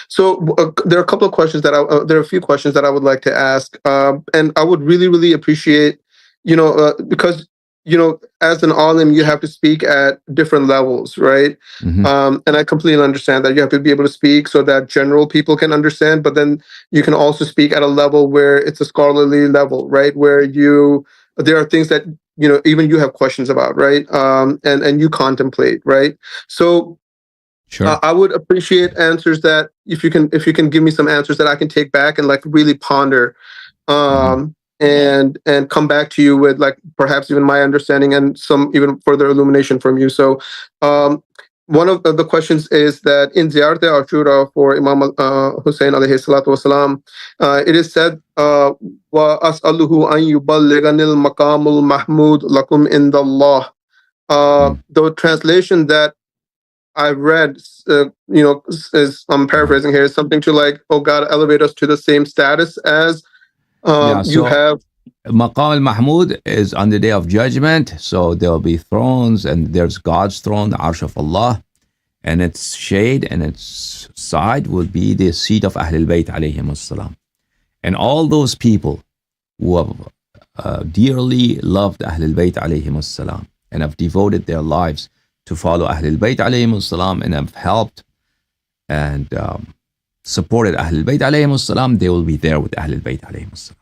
So there are a couple of questions that there are a few questions that I would like to ask, and I would really, really appreciate, because as an alim, you have to speak at different levels, right? Hmm. And I completely understand that you have to be able to speak so that general people can understand, but then you can also speak at a level where it's a scholarly level, right? Where there are things that even you have questions about, right? And you contemplate, right? So Sure. I would appreciate answers that if you can give me some answers that I can take back and like really ponder, Hmm. and come back to you with like perhaps even my understanding and some even further illumination from you. So, um, one of the questions is that in Ziyarat Ashura for Imam Hussein alayhi salatu wasalam, it is said, "Wa as'aluhu an yuballighani al-maqamul mahmud lakum indallah." The translation that I read, is I'm paraphrasing here, is something to like, "Oh God, elevate us to the same status as Yeah. you So have." Maqam al Mahmud is on the day of judgment. So there will be thrones, and there's God's throne, the Arsh of Allah, and its shade and its side will be the seat of Ahlul Bayt alayhim salam. And all those people who have dearly loved Ahlul Bayt alayhim salam and have devoted their lives to follow Ahlul Bayt alayhim salam and have helped and supported Ahlul Bayt alayhim salam, they will be there with Ahlul Bayt alayhim salam.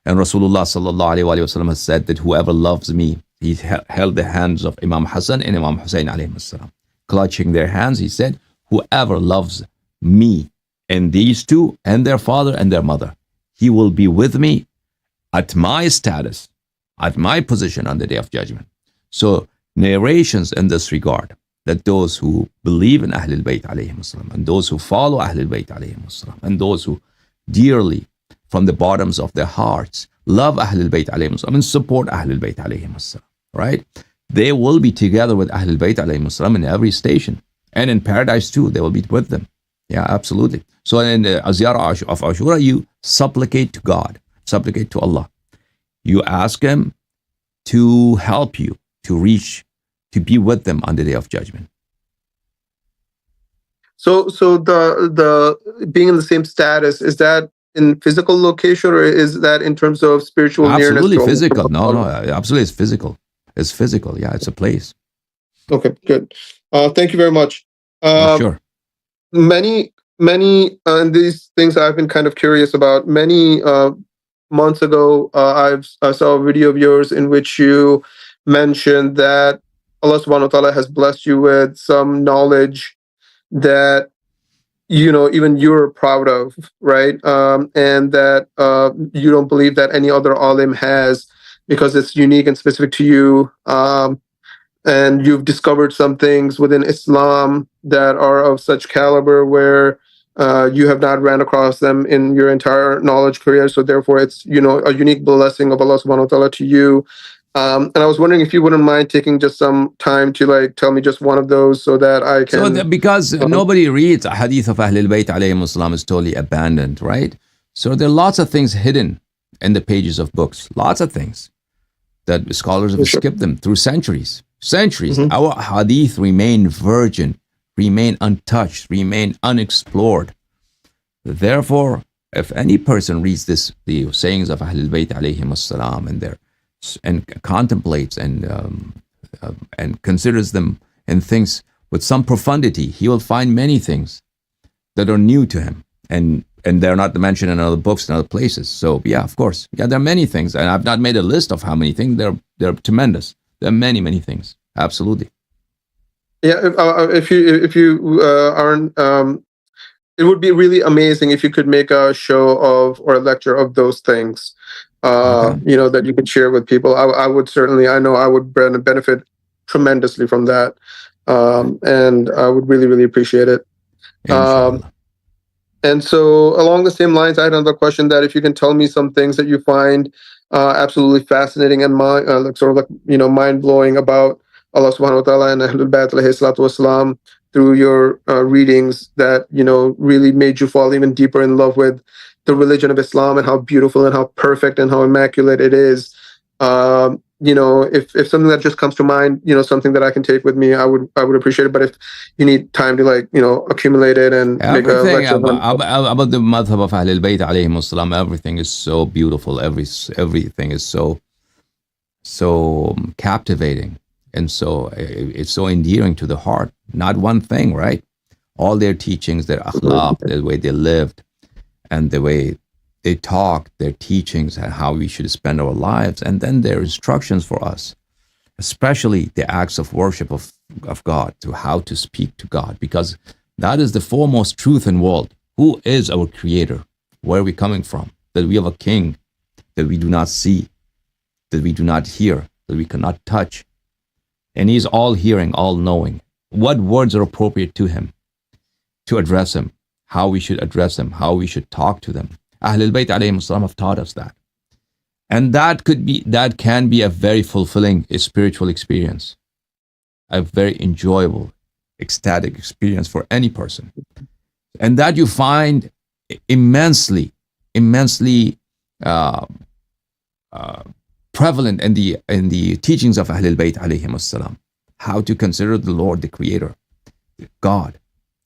And Rasulullah sallallahu alayhi wa sallam has said that whoever loves me, he held the hands of Imam Hassan and Imam Hussein alayhim salam. Clutching their hands, he said, whoever loves me and these two and their father and their mother, he will be with me at my status, at my position on the day of judgment. So narrations in this regard, that those who believe in Ahlul Bayt alayhim salam, and those who follow Ahlul Bayt alayhim salam, and those who dearly from the bottoms of their hearts love Ahlul Bayt alayhim salam and support Ahlul Bayt alayhim salam, right? They will be together with Ahlul Bayt alayhim salam in every station. And in paradise too, they will be with them. Yeah, absolutely. So in the Ziyarah of Ashura, you supplicate to God, supplicate to Allah. You ask Him to help you to reach, to be with them on the day of judgment. So the being in the same status, is that in physical location, or is that in terms of spiritual nearness Absolutely to physical. No, no, Allah? absolutely it's physical. It's physical. Yeah, it's a place. Okay, good. Thank you very much. Um, Sure. many and these things I've been kind of curious about. Many months ago, I saw a video of yours in which you mentioned that Allah Subhanahu wa Taala has blessed you with some knowledge that even you're proud of, right? And that you don't believe that any other alim has, because it's unique and specific to you. And you've discovered some things within Islam that are of such caliber where you have not ran across them in your entire knowledge career. So therefore, it's a unique blessing of Allah Subhanahu wa Taala to you. And I was wondering if you wouldn't mind taking just some time to like tell me just one of those so that I So can. because Um, nobody reads a hadith of Ahlul Bayt alayhim salam is totally abandoned, right? So there are lots of things hidden in the pages of books, lots of things that scholars have sure. skipped them through centuries. Centuries. Hmm. Our hadith remain virgin, remain untouched, remain unexplored. Therefore, if any person reads the sayings of Ahlul Bayt alayhim salam and contemplates and considers them and thinks with some profundity, he will find many things that are new to him, and they're not mentioned in other books and other places. So yeah, of course, yeah, there are many things, and I've not made a list of how many things. They're tremendous. There are many things. Absolutely. Yeah, if you aren't, it would be really amazing if you could make a show of or a lecture of those things. Okay. That you could share with people. I would certainly. I know I would benefit tremendously from that, and I would really, really appreciate it. Um, Inshallah. and so, along the same lines, I had another question that if you can tell me some things that you find absolutely fascinating and like sort of like mind blowing about Allah Subhanahu wa Taala and Ahlul Bayt alayhi salatu wasalam through your readings that really made you fall even deeper in love with the religion of Islam and how beautiful and how perfect and how immaculate it is. If something that just comes to mind, something that I can take with me, I would appreciate it. But if you need time to accumulate it and make a Everything lecture on it. about the madhab of Ahlul Bayt alayhim salam, everything is so beautiful. Everything is so captivating, and it's so endearing to the heart. Not one thing, right? All their teachings, their akhlaq, the way they lived, and the way they talked, their teachings, and how we should spend our lives, and then their instructions for us, especially the acts of worship of God, to how to speak to God, because that is the foremost truth in the world. Who is our creator? Where are we coming from? That we have a king that we do not see, that we do not hear, that we cannot touch. And he's all hearing, all knowing. What words are appropriate to him, to address him, how we should address him, how we should talk to them. Ahlul Bayt alayhim salam have taught us that. And that can be a very fulfilling spiritual experience, a very enjoyable, ecstatic experience for any person. And that you find immensely prevalent in the teachings of Ahlul Bayt alayhim salam. How to consider the Lord, the Creator, God,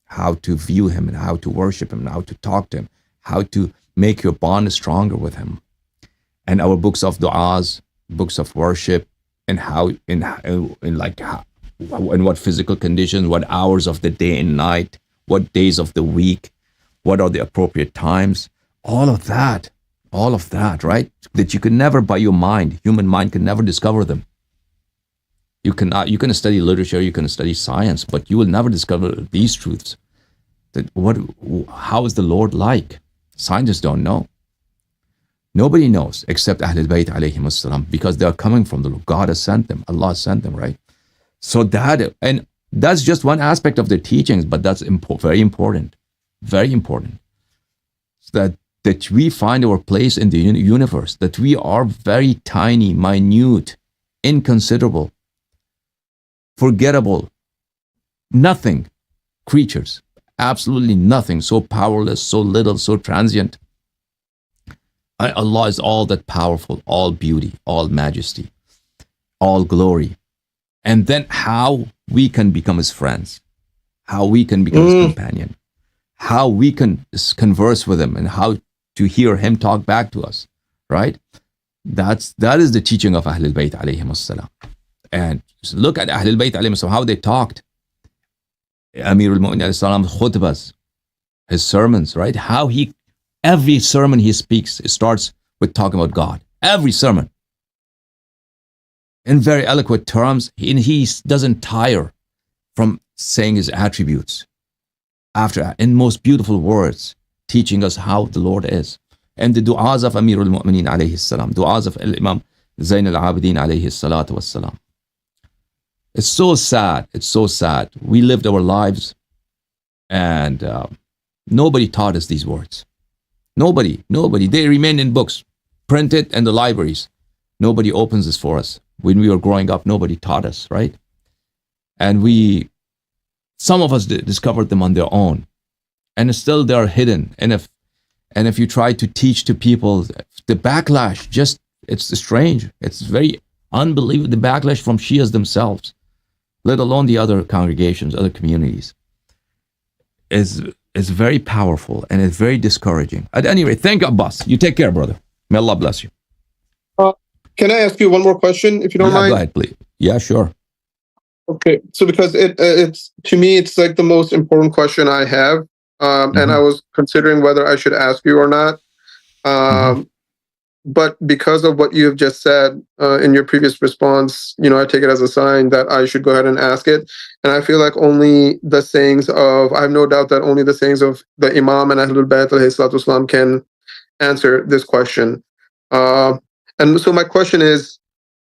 how to view Him and how to worship Him and how to talk to Him, how to make your bond stronger with Him. And our books of du'as, books of worship, and in what physical conditions, what hours of the day and night, what days of the week, what are the appropriate times, all of that, right? That you can never, by your mind, human mind can never discover them. You can study literature, you can study science, but you will never discover these truths. How is the Lord like? Scientists don't know. Nobody knows except Ahlul Bayt alayhim salam, because they are coming from the Lord. God has sent them. Allah has sent them, right? So that's just one aspect of their teachings, but that's very important. Very important. So that we find our place in the universe, that we are very tiny, minute, inconsiderable, forgettable, nothing creatures, absolutely nothing, so powerless, so little, so transient. Allah is all that powerful, all beauty, all majesty, all glory. And then how we can become His friends, how we can become His companion, how we can converse with Him, and how to hear Him talk back to us, right? That is the teaching of Ahlul Bayt alayhim salam. And look at Ahlul Bayt alayhim salam, how they talked. Amirul Mu'minin alayhi salam khutbas, his sermons, right? How every sermon he speaks, it starts with talking about God. Every sermon. In very eloquent terms, he doesn't tire from saying His attributes. In most beautiful words, teaching us how the Lord is. And the du'as of Amirul Mu'minin alayhi salam, du'as of Imam Zain al-Abidin alayhi salatu wassalam. It's so sad. It's so sad. We lived our lives and nobody taught us these words. Nobody. They remain in books, printed in the libraries. Nobody opens this for us. When we were growing up, nobody taught us, right? And some of us discovered them on their own. And still they are hidden. And if you try to teach to people, the backlash, it's strange. It's very unbelievable, the backlash from Shias themselves, let alone the other congregations, other communities, is very powerful and it's very discouraging. At any rate, thank you, Abbas. You take care, brother. May Allah bless you. Can I ask you one more question, if you don't mind? Go ahead, please. Yeah, sure. Okay, so because it's to me, it's like the most important question I have, and I was considering whether I should ask you or not. But because of what you have just said in your previous response, I take it as a sign that I should go ahead and ask it. And I feel like I have no doubt that only the sayings of the Imam and Ahlul Bayt alayhi salatu wasalam can answer this question. And so my question is,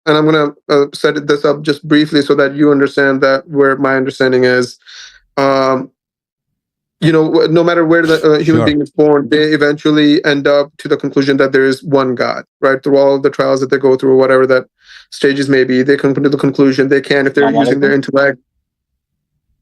and I'm going to set this up just briefly so that you understand that where my understanding is, no matter where the human being is born, they eventually end up to the conclusion that there is one God, right? Through all of the trials that they go through, or whatever that stages may be, they come to the conclusion they can, if they're using their intellect,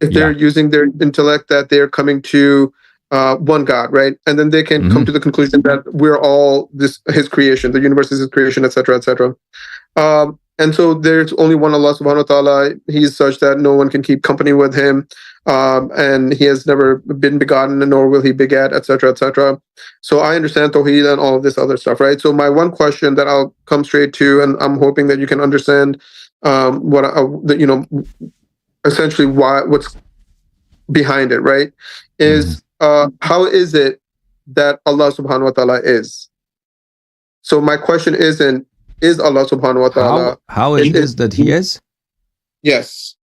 that they're coming to one God, right? And then they can come Mm-hmm. to the conclusion that we're all this his creation, the universe is his creation, etc., etc. And so there's only one Allah subhanahu wa ta'ala. He is such that no one can keep company with him. And he has never been begotten, nor will he beget, etc., etc. So I understand Tawheed and all of this other stuff, right? So my one question that I'll come straight to, and I'm hoping that you can understand essentially what's behind it, right? Mm-hmm. Is how is it that Allah subhanahu wa ta'ala is? So my question isn't, is Allah subhanahu wa ta'ala How it is that he is? Yes,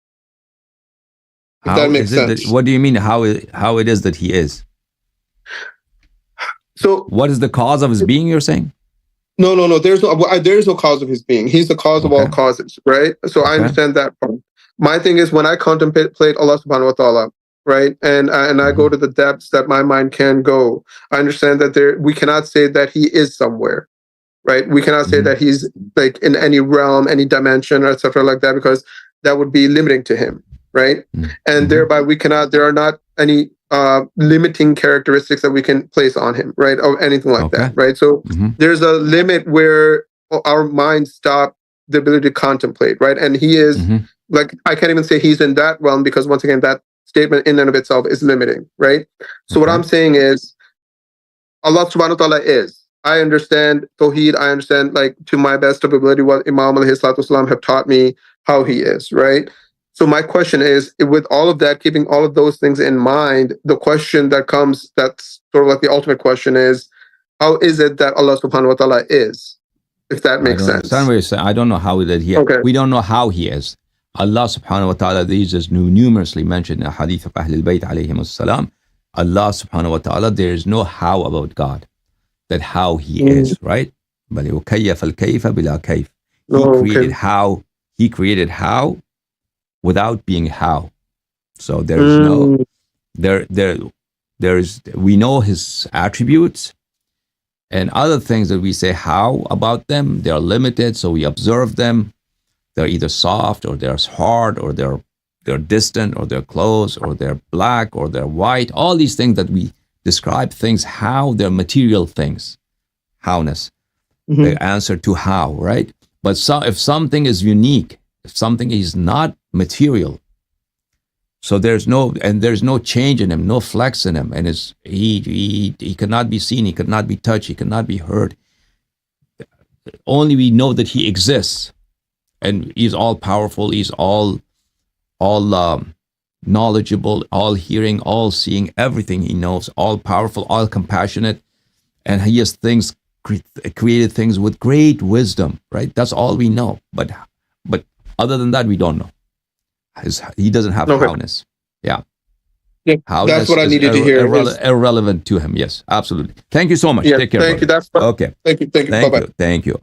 if that How makes is it that? sense. What do you mean? How it is that he is? So What is the cause of his being? You're saying? no. There's no cause of his being. He's the cause of all Okay. causes, right? So I Okay. understand that part. My thing is when I contemplate Allah subhanahu wa ta'ala, right, and I go Mm-hmm. to the depths that my mind can go, I understand that we cannot say that he is somewhere, right? We cannot say Mm-hmm. that he's like in any realm, any dimension, or etc. like that, because that would be limiting to him, right? And Mm-hmm. thereby there are not any limiting characteristics that we can place on him, right? Or anything like Okay. that, right? So Mm-hmm. there's a limit where our minds stop the ability to contemplate, right? And he is Mm-hmm. like, I can't even say he's in that realm because once again, that statement in and of itself is limiting, right? So what Okay. I'm saying is Allah subhanahu wa ta'ala is. I understand Tawheed. I understand, like, to my best of ability, what Imam alayhi salatu wasalam have taught me how he is, right? So my question is, with all of that, keeping all of those things in mind, the question that comes, that's sort of like the ultimate question is, how is it that Allah subhanahu wa ta'ala is? If that I makes don't understand sense. what you're saying. I don't know how that he. Okay. We don't know how he is. Allah subhanahu wa ta'ala, these is numerously mentioned in the hadith of Ahlul Bayt alayhim salam. Allah subhanahu wa ta'ala, there is no how about God. That how he is, right? بل يكيف الكيف بلا كيف. He Oh, created okay. how. He created how without being how. So there's no Mm, there's we know his attributes and other things that we say how about them. They are limited, so we observe them. They're either soft or they're hard or they're distant or they're close or they're black or they're white. All these things that we describe things how they're material things, howness. mhm. The answer to how, right? But if something is unique, if something is not material, so there's no change in him, no flex in him, and he cannot be seen, he cannot be touched, he cannot be heard. Only we know that he exists, and he's all powerful, he's all knowledgeable, all hearing, all seeing, everything he knows, all powerful, all compassionate, and he has created things with great wisdom, right? That's all we know. But other than that, we don't know. He doesn't have Okay. howness. Yeah. Yeah, that's Howness what I is needed to hear. irrelevant to him. Yes, absolutely. Thank you so much. Yeah, Take care, thank you. brother. Okay. Thank you. Thank Bye-bye. you. Thank you.